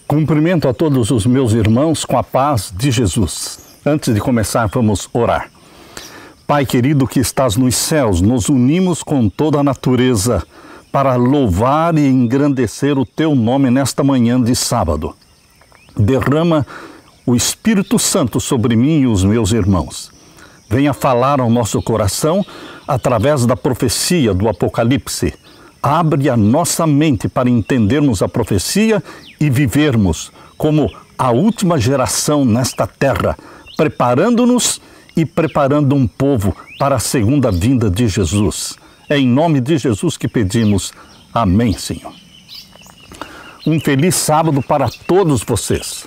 Cumprimento a todos os meus irmãos com a paz de Jesus. Antes de começar, vamos orar. Pai querido que estás nos céus, nos unimos com toda a natureza para louvar e engrandecer o teu nome nesta manhã de sábado. Derrama o Espírito Santo sobre mim e os meus irmãos. Venha falar ao nosso coração através da profecia do Apocalipse. Abre a nossa mente para entendermos a profecia e vivermos como a última geração nesta terra, preparando-nos e preparando um povo para a segunda vinda de Jesus. É em nome de Jesus que pedimos. Amém, Senhor. Um feliz sábado para todos vocês.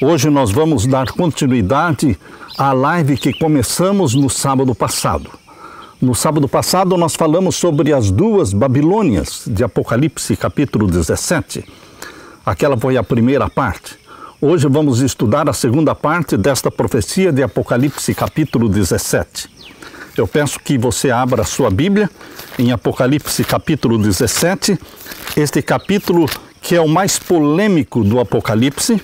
Hoje nós vamos dar continuidade à live que começamos no sábado passado. No sábado passado nós falamos sobre as duas Babilônias de Apocalipse capítulo 17. Aquela foi a primeira parte. Hoje vamos estudar a segunda parte desta profecia de Apocalipse capítulo 17. Eu peço que você abra a sua Bíblia em Apocalipse capítulo 17, este capítulo que é o mais polêmico do Apocalipse.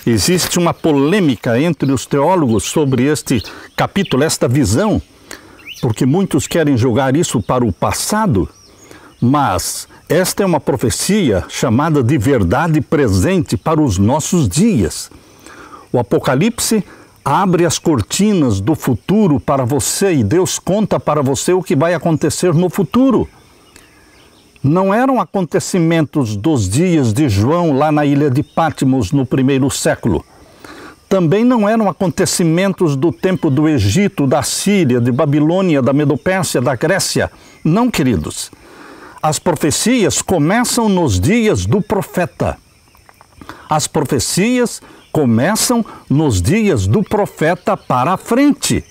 Existe uma polêmica entre os teólogos sobre este capítulo, esta visão, porque muitos querem jogar isso para o passado, mas esta é uma profecia chamada de verdade presente para os nossos dias. O Apocalipse abre as cortinas do futuro para você e Deus conta para você o que vai acontecer no futuro. Não eram acontecimentos dos dias de João lá na ilha de Patmos no primeiro século. Também não eram acontecimentos do tempo do Egito, da Síria, de Babilônia, da Medopérsia, da Grécia. Não, queridos. As profecias começam nos dias do profeta. As profecias começam nos dias do profeta para a frente.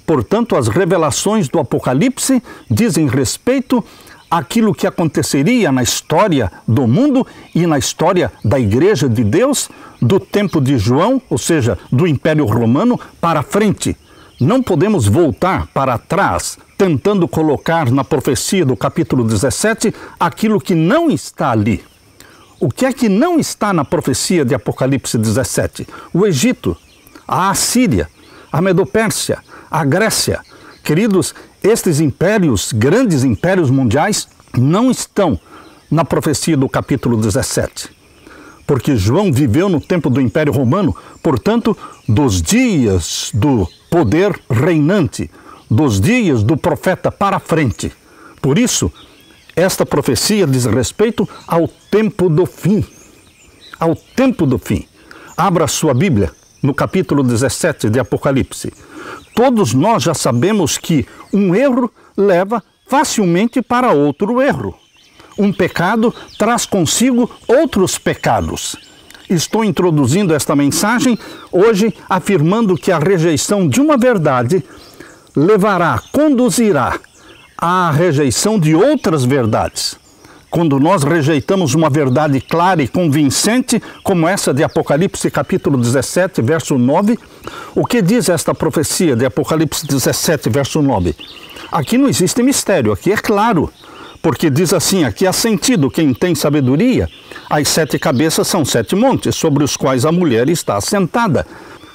Portanto, as revelações do Apocalipse dizem respeito àquilo que aconteceria na história do mundo e na história da Igreja de Deus, do tempo de João, ou seja, do Império Romano, para frente. Não podemos voltar para trás, tentando colocar na profecia do capítulo 17 aquilo que não está ali. O que é que não está na profecia de Apocalipse 17? O Egito, a Assíria, a Medopérsia, a Grécia. Queridos, estes impérios, grandes impérios mundiais, não estão na profecia do capítulo 17. Porque João viveu no tempo do Império Romano, portanto, dos dias do poder reinante, dos dias do profeta para frente. Por isso, esta profecia diz respeito ao tempo do fim. Ao tempo do fim. Abra a sua Bíblia no capítulo 17 de Apocalipse. Todos nós já sabemos que um erro leva facilmente para outro erro. Um pecado traz consigo outros pecados. Estou introduzindo esta mensagem hoje afirmando que a rejeição de uma verdade conduzirá à rejeição de outras verdades. Quando nós rejeitamos uma verdade clara e convincente, como essa de Apocalipse capítulo 17, verso 9, o que diz esta profecia de Apocalipse 17, verso 9? Aqui não existe mistério, aqui é claro, porque diz assim, aqui há sentido, quem tem sabedoria, as 7 cabeças são 7 montes, sobre os quais a mulher está assentada.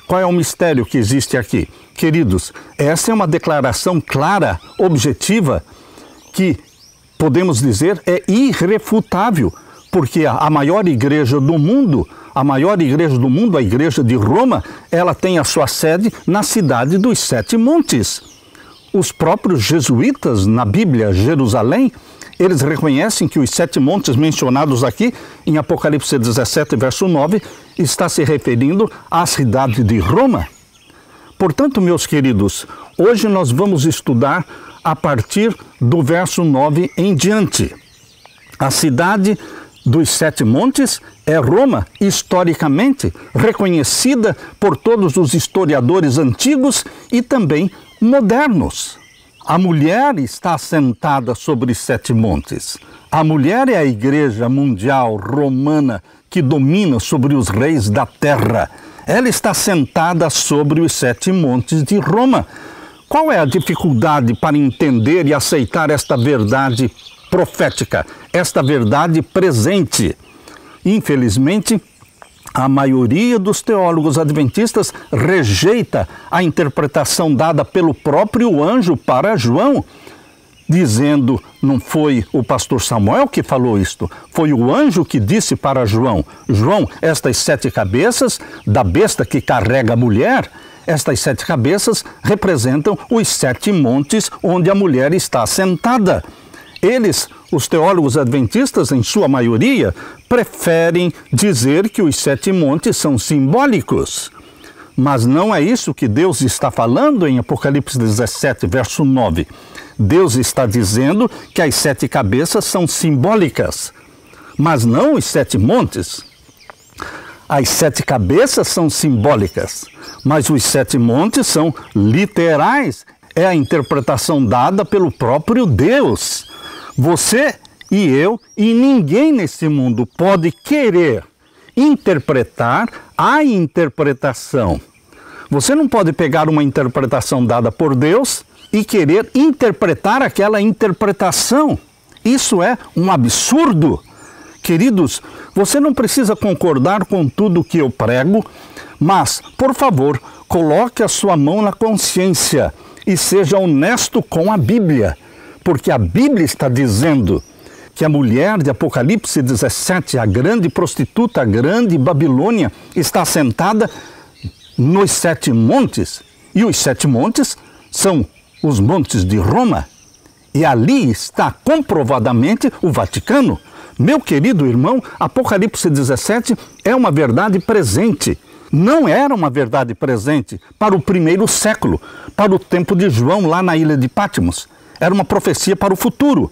Qual é o mistério que existe aqui? Queridos, essa é uma declaração clara, objetiva, que podemos dizer é irrefutável, porque a maior igreja do mundo, a igreja de Roma, ela tem a sua sede na cidade dos 7 montes. Os próprios jesuítas na Bíblia, Jerusalém, eles reconhecem que os 7 montes mencionados aqui em Apocalipse 17, verso 9, está se referindo à cidade de Roma. Portanto, meus queridos, hoje nós vamos estudar a partir do verso 9 em diante. A cidade dos 7 montes é Roma, historicamente reconhecida por todos os historiadores antigos e também modernos. A mulher está assentada sobre 7 montes. A mulher é a igreja mundial romana que domina sobre os reis da terra. Ela está sentada sobre os 7 montes de Roma. Qual é a dificuldade para entender e aceitar esta verdade profética, esta verdade presente? Infelizmente, A maioria dos teólogos adventistas rejeita a interpretação dada pelo próprio anjo para João, dizendo, não foi o pastor Samuel que falou isto, foi o anjo que disse para João, João, estas 7 cabeças da besta que carrega a mulher, estas 7 cabeças representam os 7 montes onde a mulher está sentada. Eles, os teólogos adventistas, em sua maioria, preferem dizer que os 7 montes são simbólicos. Mas não é isso que Deus está falando em Apocalipse 17, verso 9. Deus está dizendo que as 7 cabeças são simbólicas, mas não os 7 montes. As 7 cabeças são simbólicas, mas os 7 montes são literais. É a interpretação dada pelo próprio Deus. Você e eu e ninguém nesse mundo pode querer interpretar a interpretação. Você não pode pegar uma interpretação dada por Deus e querer interpretar aquela interpretação. Isso é um absurdo. Queridos, você não precisa concordar com tudo que eu prego, mas, por favor, coloque a sua mão na consciência e seja honesto com a Bíblia. Porque a Bíblia está dizendo que a mulher de Apocalipse 17, a grande prostituta, a grande Babilônia, está sentada nos 7 montes. E os 7 montes são os montes de Roma. E ali está comprovadamente o Vaticano. Meu querido irmão, Apocalipse 17 é uma verdade presente. Não era uma verdade presente para o primeiro século, para o tempo de João lá na ilha de Patmos. Era uma profecia para o futuro,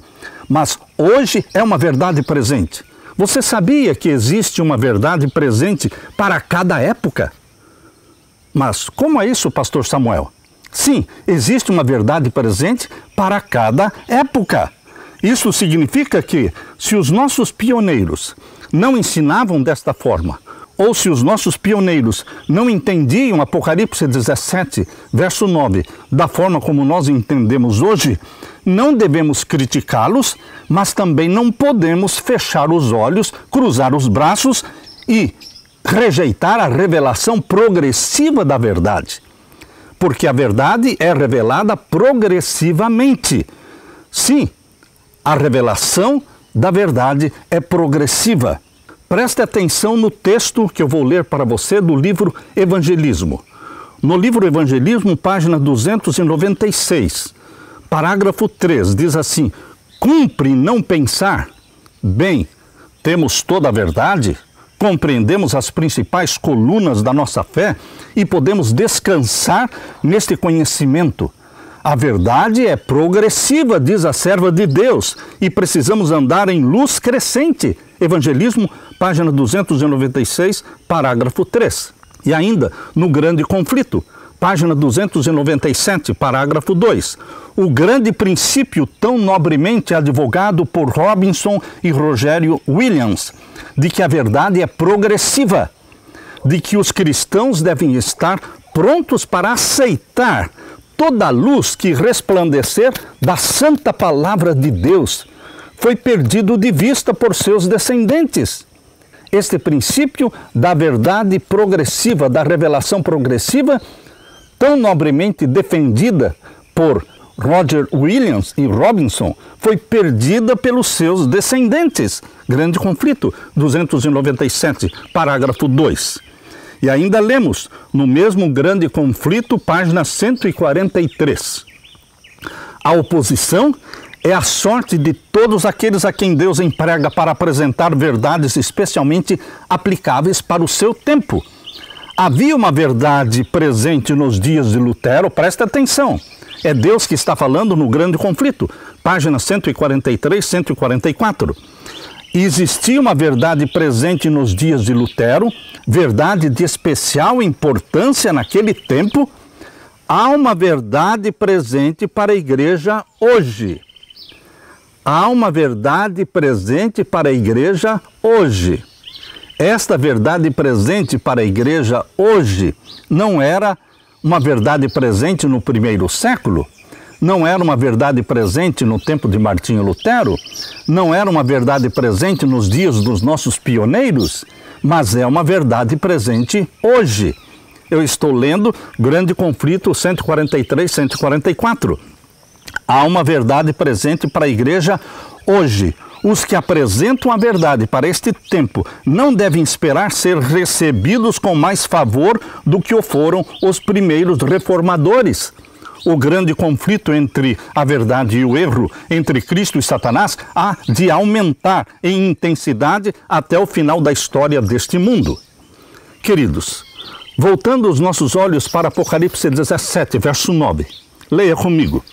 mas hoje é uma verdade presente. Você sabia que existe uma verdade presente para cada época? Mas como é isso, pastor Samuel? Sim, existe uma verdade presente para cada época. Isso significa que, se os nossos pioneiros não ensinavam desta forma, ou se os nossos pioneiros não entendiam Apocalipse 17, verso 9, da forma como nós entendemos hoje, não devemos criticá-los, mas também não podemos fechar os olhos, cruzar os braços e rejeitar a revelação progressiva da verdade. Porque a verdade é revelada progressivamente. Sim, a revelação da verdade é progressiva. Preste atenção no texto que eu vou ler para você do livro Evangelismo. No livro Evangelismo, página 296, parágrafo 3, diz assim: cumpre não pensar? Bem, temos toda a verdade, compreendemos as principais colunas da nossa fé e podemos descansar neste conhecimento. A verdade é progressiva, diz a serva de Deus, e precisamos andar em luz crescente. Evangelismo, página 296, parágrafo 3. E ainda, no Grande Conflito, página 297, parágrafo 2. O grande princípio tão nobremente advogado por Robinson e Rogério Williams, de que a verdade é progressiva, de que os cristãos devem estar prontos para aceitar toda a luz que resplandecer da santa palavra de Deus, foi perdido de vista por seus descendentes. Este princípio da verdade progressiva, da revelação progressiva, tão nobremente defendida por Roger Williams e Robinson, foi perdida pelos seus descendentes. Grande Conflito, 297, parágrafo 2. E ainda lemos, no mesmo Grande Conflito, página 143. A oposição é a sorte de todos aqueles a quem Deus emprega para apresentar verdades especialmente aplicáveis para o seu tempo. Havia uma verdade presente nos dias de Lutero, presta atenção. É Deus que está falando no Grande Conflito, página 143, 144. Existia uma verdade presente nos dias de Lutero, verdade de especial importância naquele tempo. Há uma verdade presente para a igreja hoje. Há uma verdade presente para a igreja hoje. Esta verdade presente para a igreja hoje não era uma verdade presente no primeiro século? Não era uma verdade presente no tempo de Martinho Lutero? Não era uma verdade presente nos dias dos nossos pioneiros? mas é uma verdade presente hoje. Eu estou lendo Grande Conflito 143, 144. Há uma verdade presente para a igreja hoje. Os que apresentam a verdade para este tempo não devem esperar ser recebidos com mais favor do que o foram os primeiros reformadores. O grande conflito entre a verdade e o erro, entre Cristo e Satanás, há de aumentar em intensidade até o final da história deste mundo. Queridos, voltando os nossos olhos para Apocalipse 17, verso 9, leia comigo.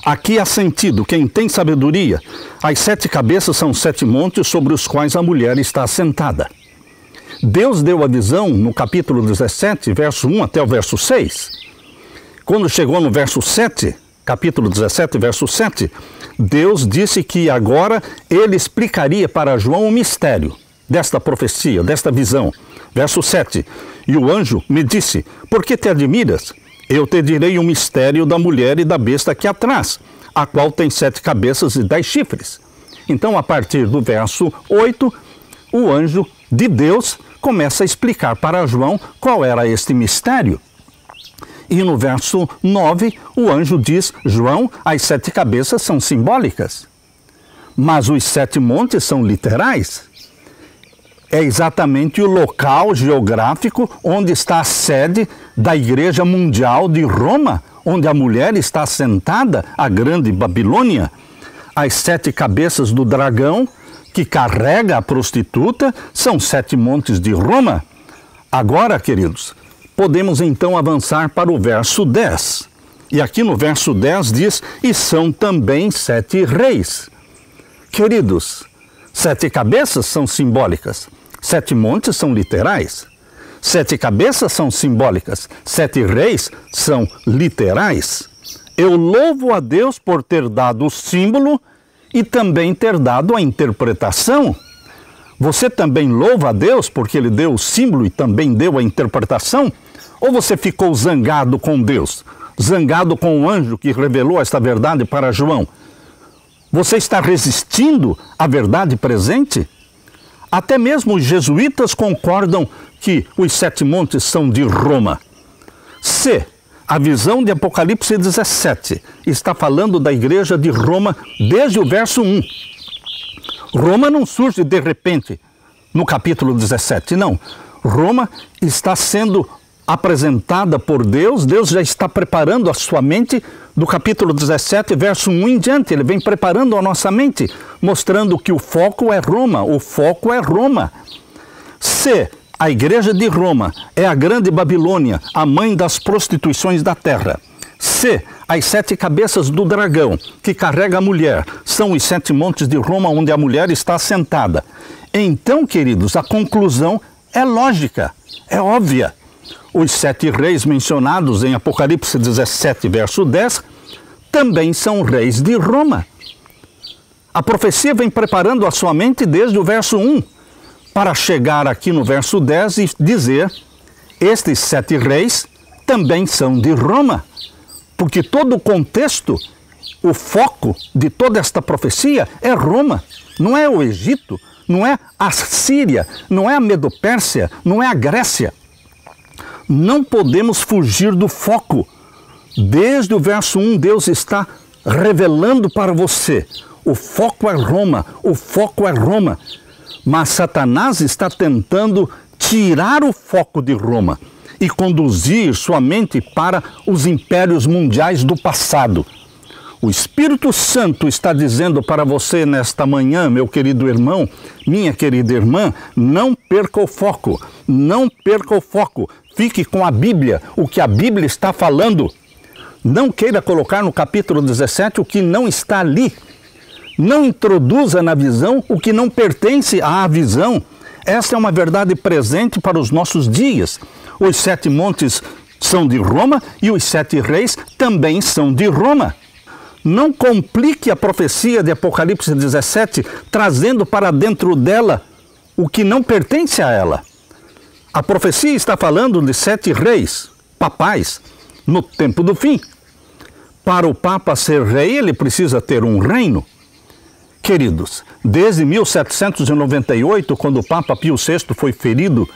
Aqui há sentido, quem tem sabedoria, as 7 cabeças são 7 montes sobre os quais a mulher está assentada. Deus deu a visão no capítulo 17, verso 1 até o verso 6. Quando chegou no verso 7, capítulo 17, verso 7, Deus disse que agora ele explicaria para João o mistério desta profecia, desta visão. Verso 7, e o anjo me disse, por que te admiras? Eu te direi o mistério da mulher e da besta aqui atrás, a qual tem 7 cabeças e 10 chifres. Então, a partir do verso 8, o anjo de Deus começa a explicar para João qual era este mistério. E no verso 9, o anjo diz, João, as 7 cabeças são simbólicas, mas os 7 montes são literais. É exatamente o local geográfico onde está a sede da Igreja Mundial de Roma, onde a mulher está sentada, a grande Babilônia. As 7 cabeças do dragão, que carrega a prostituta, são 7 montes de Roma. Agora, queridos, podemos então avançar para o verso 10. E aqui no verso 10 diz, e são também 7 reis. Queridos, 7 cabeças são simbólicas. 7 montes são literais. 7 cabeças são simbólicas. 7 reis são literais. Eu louvo a Deus por ter dado o símbolo e também ter dado a interpretação. Você também louva a Deus porque Ele deu o símbolo e também deu a interpretação? Ou você ficou zangado com Deus? Zangado com o anjo que revelou esta verdade para João? Você está resistindo à verdade presente? Até mesmo os jesuítas concordam que os 7 montes são de Roma. Se a visão de Apocalipse 17 está falando da igreja de Roma desde o verso 1. Roma não surge de repente no capítulo 17, não. Roma está sendo apresentada por Deus, Deus já está preparando a sua mente do capítulo 17, verso 1 em diante. Ele vem preparando a nossa mente, mostrando que o foco é Roma, o foco é Roma. Se a igreja de Roma é a grande Babilônia, a mãe das prostituições da terra, se as 7 cabeças do dragão que carrega a mulher são os 7 montes de Roma onde a mulher está assentada, então, queridos, a conclusão é lógica, é óbvia. Os 7 reis mencionados em Apocalipse 17, verso 10, também são reis de Roma. A profecia vem preparando a sua mente desde o verso 1, para chegar aqui no verso 10 e dizer, estes 7 reis também são de Roma. Porque todo o contexto, o foco de toda esta profecia é Roma, não é o Egito, não é a Síria, não é a Medo-Pérsia, não é a Grécia. Não podemos fugir do foco. Desde o verso 1, Deus está revelando para você. O foco é Roma, o foco é Roma. Mas Satanás está tentando tirar o foco de Roma e conduzir sua mente para os impérios mundiais do passado. O Espírito Santo está dizendo para você nesta manhã, meu querido irmão, minha querida irmã, não perca o foco, não perca o foco. Fique com a Bíblia, o que a Bíblia está falando. Não queira colocar no capítulo 17 o que não está ali. Não introduza na visão o que não pertence à visão. Esta é uma verdade presente para os nossos dias. Os 7 montes são de Roma e os 7 reis também são de Roma. Não complique a profecia de Apocalipse 17, trazendo para dentro dela o que não pertence a ela. A profecia está falando de 7 reis papais no tempo do fim. Para o Papa ser rei, ele precisa ter um reino. Queridos, desde 1798, quando o Papa Pio VI foi ferido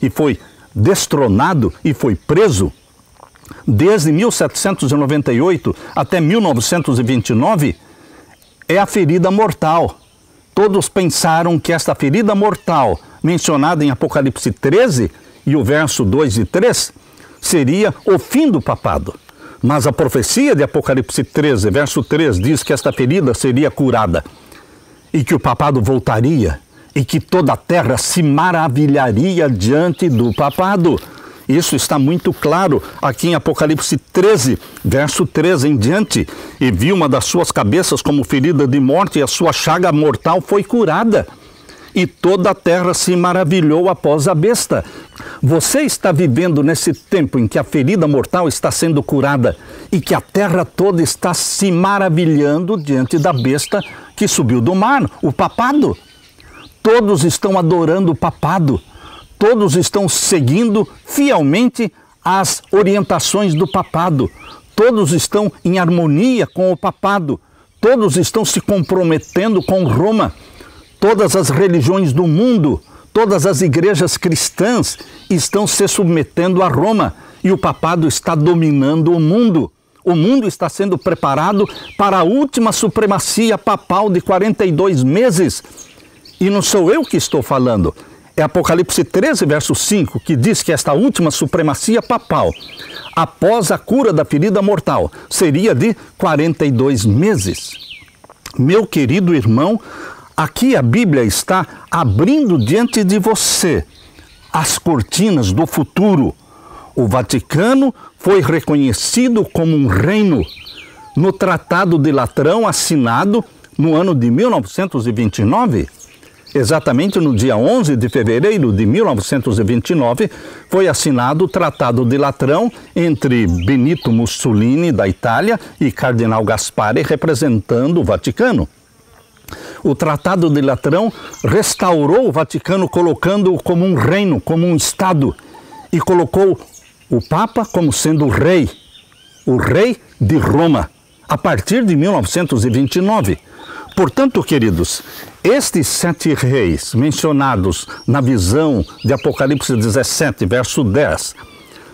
e foi destronado e foi preso, desde 1798 até 1929, é a ferida mortal. Todos pensaram que esta ferida mortal, mencionada em Apocalipse 13, e o verso 2 e 3, seria o fim do papado. Mas a profecia de Apocalipse 13, verso 3, diz que esta ferida seria curada e que o papado voltaria e que toda a terra se maravilharia diante do papado. Isso está muito claro aqui em Apocalipse 13, verso 3 em diante. E vi uma das suas cabeças como ferida de morte, e a sua chaga mortal foi curada. E toda a terra se maravilhou após a besta. Você está vivendo nesse tempo em que a ferida mortal está sendo curada e que a terra toda está se maravilhando diante da besta que subiu do mar, o papado. Todos estão adorando o papado. Todos estão seguindo fielmente as orientações do papado. Todos estão em harmonia com o papado. Todos estão se comprometendo com Roma. Todas as religiões do mundo, todas as igrejas cristãs estão se submetendo a Roma e o papado está dominando o mundo. O mundo está sendo preparado para a última supremacia papal de 42 meses. E não sou eu que estou falando, é Apocalipse 13, verso 5, que diz que esta última supremacia papal, após a cura da ferida mortal, seria de 42 meses. Meu querido irmão, aqui a Bíblia está abrindo diante de você as cortinas do futuro. O Vaticano foi reconhecido como um reino no Tratado de Latrão, assinado no ano de 1929. Exatamente no dia 11 de fevereiro de 1929, foi assinado o Tratado de Latrão entre Benito Mussolini, da Itália, e Cardeal Gaspari, representando o Vaticano. O Tratado de Latrão restaurou o Vaticano, colocando-o como um reino, como um Estado, e colocou o Papa como sendo o rei de Roma, a partir de 1929. Portanto, queridos, estes 7 reis mencionados na visão de Apocalipse 17, verso 10,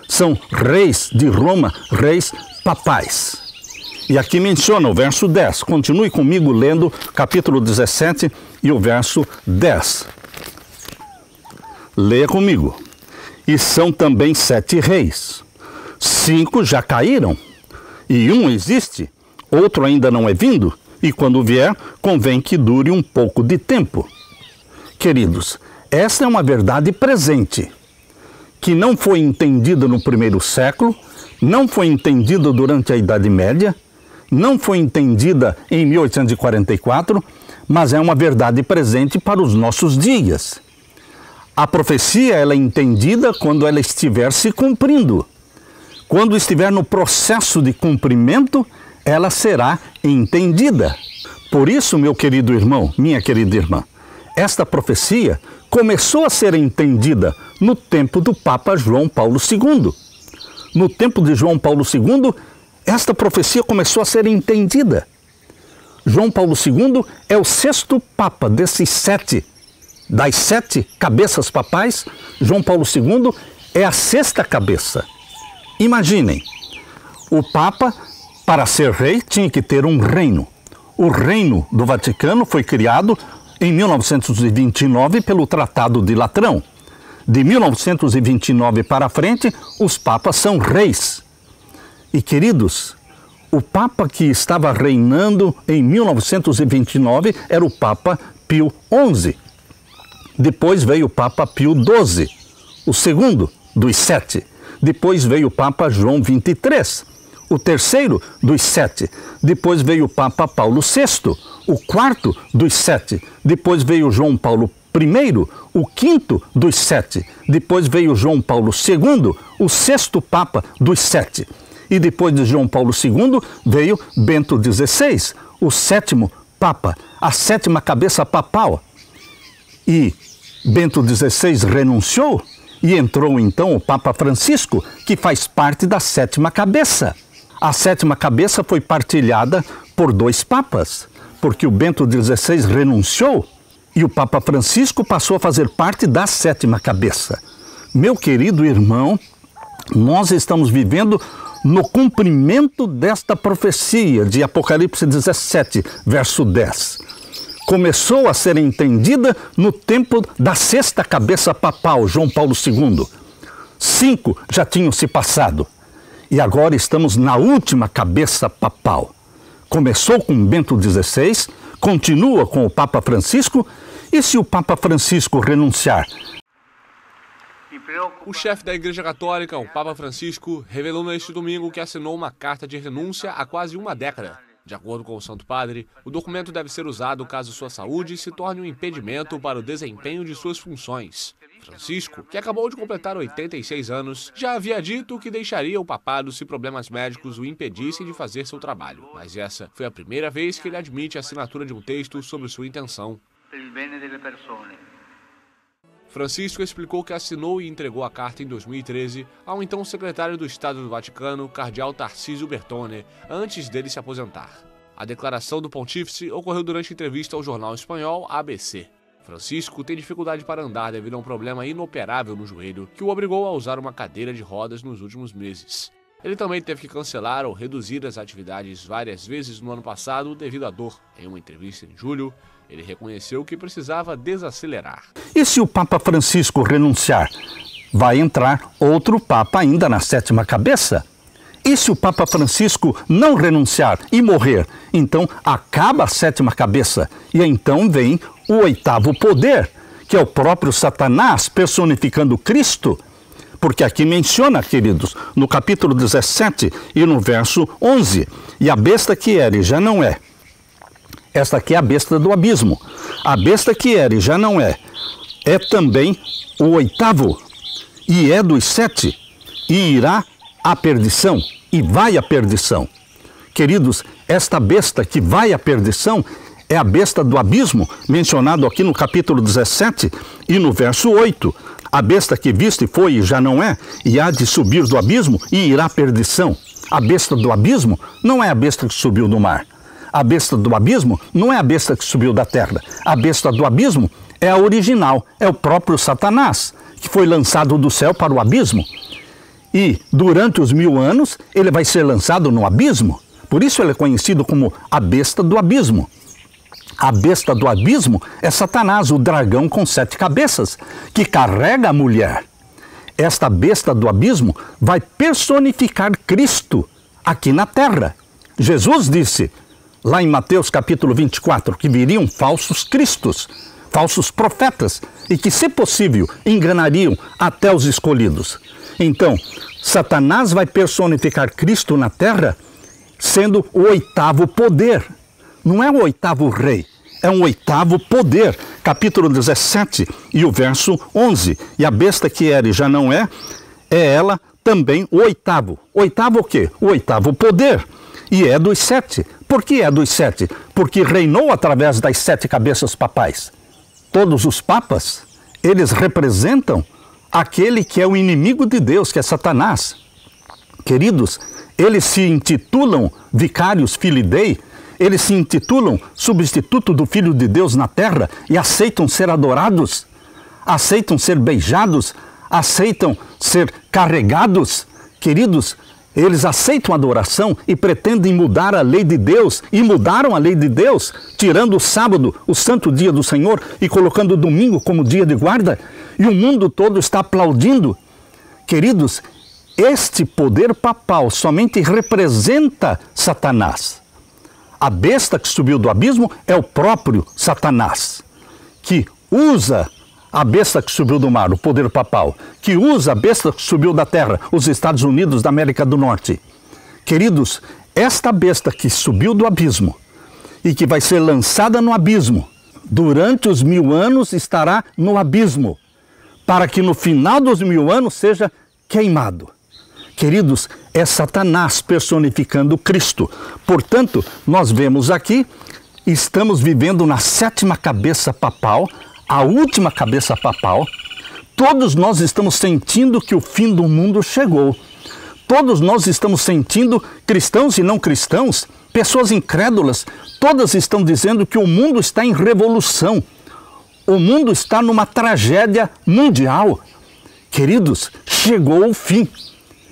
são reis de Roma, reis papais. E aqui menciona o verso 10. Continue comigo lendo capítulo 17 e o verso 10. Leia comigo. E são também 7 reis. 5 já caíram, e 1 existe, outro ainda não é vindo, e quando vier, convém que dure um pouco de tempo. Queridos, essa é uma verdade presente, que não foi entendida no primeiro século, não foi entendida durante a Idade Média, não foi entendida em 1844, mas é uma verdade presente para os nossos dias. A profecia ela é entendida quando ela estiver se cumprindo. Quando estiver no processo de cumprimento, ela será entendida. Por isso, meu querido irmão, minha querida irmã, esta profecia começou a ser entendida no tempo do Papa João Paulo II. No tempo de João Paulo II, esta profecia começou a ser entendida. João Paulo II é o 6º Papa desses 7. Das 7 cabeças papais, João Paulo II é a 6ª cabeça. Imaginem, o Papa, para ser rei, tinha que ter um reino. O reino do Vaticano foi criado em 1929 pelo Tratado de Latrão. De 1929 para frente, os papas são reis. E, queridos, o Papa que estava reinando em 1929 era o Papa Pio XI. Depois veio o Papa Pio XII, o segundo dos 7. Depois veio o Papa João XXIII, o terceiro dos 7. Depois veio o Papa Paulo VI, o 4º dos 7. Depois veio João Paulo I, o 5º dos 7. Depois veio João Paulo II, o 6º Papa dos 7. E depois de João Paulo II veio Bento XVI, o 7º Papa, a 7ª cabeça papal. E Bento XVI renunciou e entrou então o Papa Francisco, que faz parte da 7ª cabeça. A 7ª cabeça foi partilhada por 2 papas, porque o Bento XVI renunciou e o Papa Francisco passou a fazer parte da sétima cabeça. Meu querido irmão, nós estamos vivendo no cumprimento desta profecia de Apocalipse 17, verso 10. Começou a ser entendida no tempo da sexta cabeça papal, João Paulo II. 5 já tinham se passado. E agora estamos na última cabeça papal. Começou com Bento XVI, continua com o Papa Francisco, e se o Papa Francisco renunciar? O chefe da Igreja Católica, o Papa Francisco, revelou neste domingo que assinou uma carta de renúncia há quase uma década. De acordo com o Santo Padre, o documento deve ser usado caso sua saúde se torne um impedimento para o desempenho de suas funções. Francisco, que acabou de completar 86 anos, já havia dito que deixaria o papado se problemas médicos o impedissem de fazer seu trabalho. Mas essa foi a primeira vez que ele admite a assinatura de um texto sobre sua intenção. Francisco explicou que assinou e entregou a carta em 2013 ao então secretário do Estado do Vaticano, cardeal Tarcísio Bertone, antes dele se aposentar. A declaração do pontífice ocorreu durante entrevista ao jornal espanhol ABC. Francisco tem dificuldade para andar devido a um problema inoperável no joelho que o obrigou a usar uma cadeira de rodas nos últimos meses. Ele também teve que cancelar ou reduzir as atividades várias vezes no ano passado devido à dor. Em uma entrevista em julho, ele reconheceu que precisava desacelerar. E se o Papa Francisco renunciar? Vai entrar outro Papa ainda na sétima cabeça? E se o Papa Francisco não renunciar e morrer? Então acaba a sétima cabeça e então vem o oitavo poder, que é o próprio Satanás personificando Cristo. Porque aqui menciona, queridos, no capítulo 17 e no verso 11, e a besta que era e já não é. Esta aqui é a besta do abismo. A besta que era e já não é também o oitavo, e é dos 7, e irá à perdição, e vai à perdição. Queridos, esta besta que vai à perdição é a besta do abismo, mencionado aqui no capítulo 17 e no verso 8. A besta que viste foi e já não é, e há de subir do abismo e irá à perdição. A besta do abismo não é a besta que subiu do mar. A besta do abismo não é a besta que subiu da terra. A besta do abismo é a original, é o próprio Satanás, que foi lançado do céu para o abismo. E durante os 1000 anos ele vai ser lançado no abismo. Por isso ele é conhecido como a besta do abismo. A besta do abismo é Satanás, o dragão com 7 cabeças, que carrega a mulher. Esta besta do abismo vai personificar Cristo aqui na terra. Jesus disse, lá em Mateus capítulo 24, que viriam falsos cristos, falsos profetas, e que, se possível, enganariam até os escolhidos. Então, Satanás vai personificar Cristo na terra, sendo o oitavo poder. Não é o oitavo rei, é um oitavo poder. Capítulo 17 e o verso 11. E a besta que era e já não é ela também o oitavo. Oitavo o quê? O oitavo poder. E é dos 7. Por que é dos 7? Porque reinou através das 7 cabeças papais. Todos os papas, eles representam aquele que é o inimigo de Deus, que é Satanás. Queridos, eles se intitulam vicários filii Dei, eles se intitulam substituto do Filho de Deus na terra e aceitam ser adorados, aceitam ser beijados, aceitam ser carregados. Queridos, eles aceitam adoração e pretendem mudar a lei de Deus, e mudaram a lei de Deus, tirando o sábado, o santo dia do Senhor, e colocando o domingo como dia de guarda, e o mundo todo está aplaudindo. Queridos, este poder papal somente representa Satanás. A besta que subiu do abismo é o próprio Satanás, que usa a besta que subiu do mar, o poder papal, que usa a besta que subiu da terra, os Estados Unidos da América do Norte. Queridos, esta besta que subiu do abismo e que vai ser lançada no abismo, durante os 1000 anos estará no abismo, para que no final dos 1000 anos seja queimado. Queridos, é Satanás personificando Cristo. Portanto, nós vemos aqui, estamos vivendo na 7ª cabeça papal, a última cabeça papal. Todos nós estamos sentindo que o fim do mundo chegou. Todos nós estamos sentindo, cristãos e não cristãos, pessoas incrédulas, todas estão dizendo que o mundo está em revolução. O mundo está numa tragédia mundial. Queridos, chegou o fim.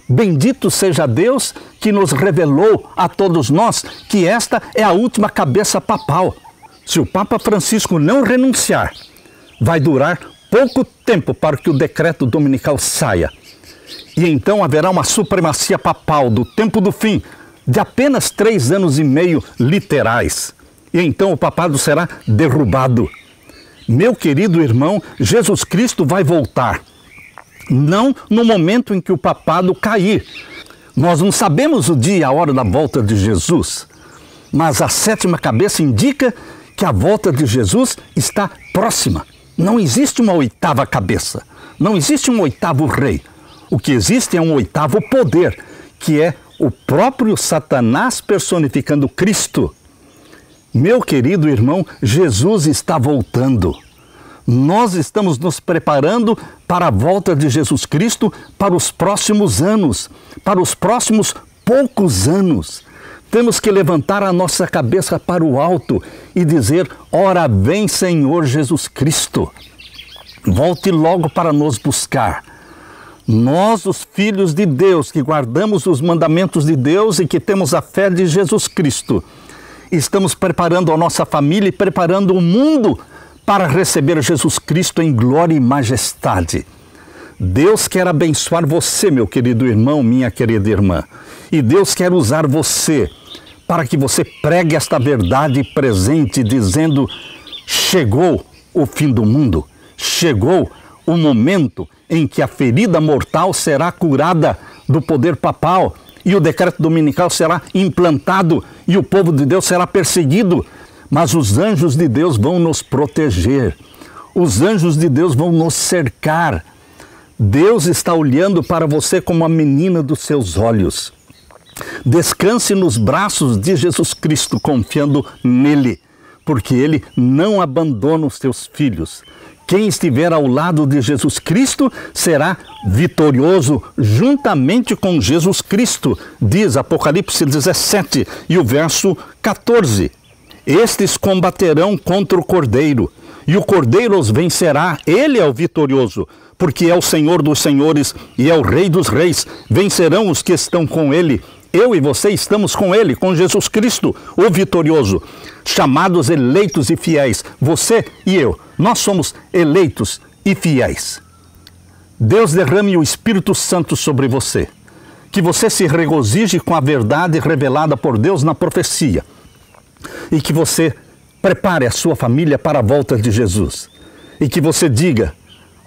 Bendito seja Deus que nos revelou a todos nós que esta é a última cabeça papal. Se o Papa Francisco não renunciar, vai durar pouco tempo para que o decreto dominical saia. E então haverá uma supremacia papal do tempo do fim, de apenas 3 anos e meio literais. E então o papado será derrubado. Meu querido irmão, Jesus Cristo vai voltar. Não no momento em que o papado cair. Nós não sabemos o dia e a hora da volta de Jesus, mas a 7ª cabeça indica que a volta de Jesus está próxima. Não existe uma 8ª cabeça, não existe um 8º rei. O que existe é um 8º poder, que é o próprio Satanás personificando Cristo. Meu querido irmão, Jesus está voltando. Nós estamos nos preparando para a volta de Jesus Cristo para os próximos anos, para os próximos poucos anos. Temos que levantar a nossa cabeça para o alto e dizer: ora vem, Senhor Jesus Cristo. Volte logo para nos buscar. Nós, os filhos de Deus, que guardamos os mandamentos de Deus e que temos a fé de Jesus Cristo, estamos preparando a nossa família e preparando o mundo para receber Jesus Cristo em glória e majestade. Deus quer abençoar você, meu querido irmão, minha querida irmã. E Deus quer usar você para que você pregue esta verdade presente, dizendo: chegou o fim do mundo, chegou o momento em que a ferida mortal será curada do poder papal e o decreto dominical será implantado e o povo de Deus será perseguido. Mas os anjos de Deus vão nos proteger, os anjos de Deus vão nos cercar. Deus está olhando para você como a menina dos seus olhos. Descanse nos braços de Jesus Cristo, confiando nele, porque ele não abandona os seus filhos. Quem estiver ao lado de Jesus Cristo será vitorioso juntamente com Jesus Cristo, diz Apocalipse 17 e o verso 14. Estes combaterão contra o Cordeiro, e o Cordeiro os vencerá. Ele é o vitorioso, porque é o Senhor dos senhores e é o Rei dos reis. Vencerão os que estão com ele. Eu e você estamos com ele, com Jesus Cristo, o vitorioso. Chamados, eleitos e fiéis. Você e eu, nós somos eleitos e fiéis. Deus derrame o Espírito Santo sobre você. Que você se regozije com a verdade revelada por Deus na profecia. E que você prepare a sua família para a volta de Jesus. E que você diga: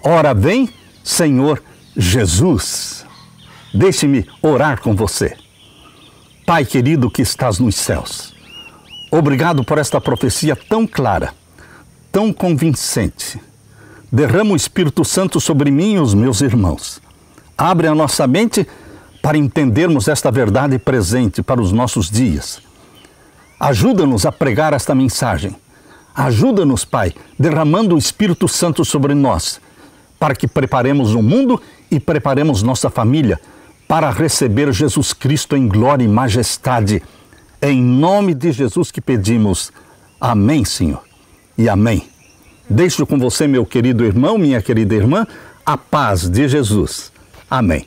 ora vem, Senhor Jesus. Deixe-me orar com você. Pai querido que estás nos céus, obrigado por esta profecia tão clara, tão convincente. Derrama o Espírito Santo sobre mim e os meus irmãos. Abre a nossa mente para entendermos esta verdade presente para os nossos dias. Ajuda-nos a pregar esta mensagem. Ajuda-nos, Pai, derramando o Espírito Santo sobre nós, para que preparemos o mundo e preparemos nossa família para receber Jesus Cristo em glória e majestade. Em nome de Jesus que pedimos. Amém, Senhor, e amém. Deixo com você, meu querido irmão, minha querida irmã, a paz de Jesus. Amém.